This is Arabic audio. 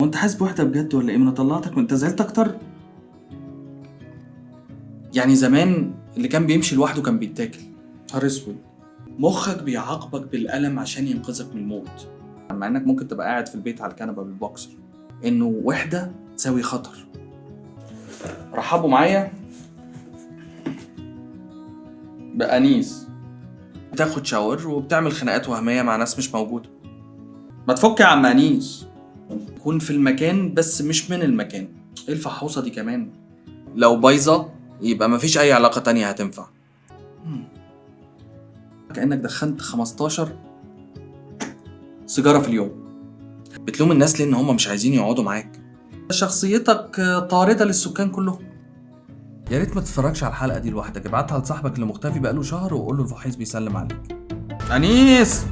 وانت حاسس بوحدة بجد ولا ايه؟ ما انا طلعتك وانت زعلت اكتر. يعني زمان اللي كان بيمشي لوحده كان بيتاكل. نهار اسود. مخك بيعاقبك بالألم عشان ينقذك من الموت، مع انك ممكن تبقى قاعد في البيت على الكنبة بالبوكسر. انه وحدة تساوي خطر. رحبوا معايا بأنيس، بتاخد شاور وبتعمل خناقات وهمية مع ناس مش موجودة. ما تفك يا عم أنيس، كون في المكان بس مش من المكان. ايه الفحوصة دي كمان؟ لو بايظة يبقى مفيش أي علاقة تانية هتنفع. كأنك دخنت 15 سيجارة في اليوم. بتلوم الناس ليه إن هم مش عايزين يقعدوا معاك. شخصيتك طاردة للسكان كلهم. يا ريت ما تتفرجش على الحلقة دي لوحدك، ابعتها لصاحبك اللي مختفي بقاله شهر وقول له الفحيص بيسلم عليك. أنيس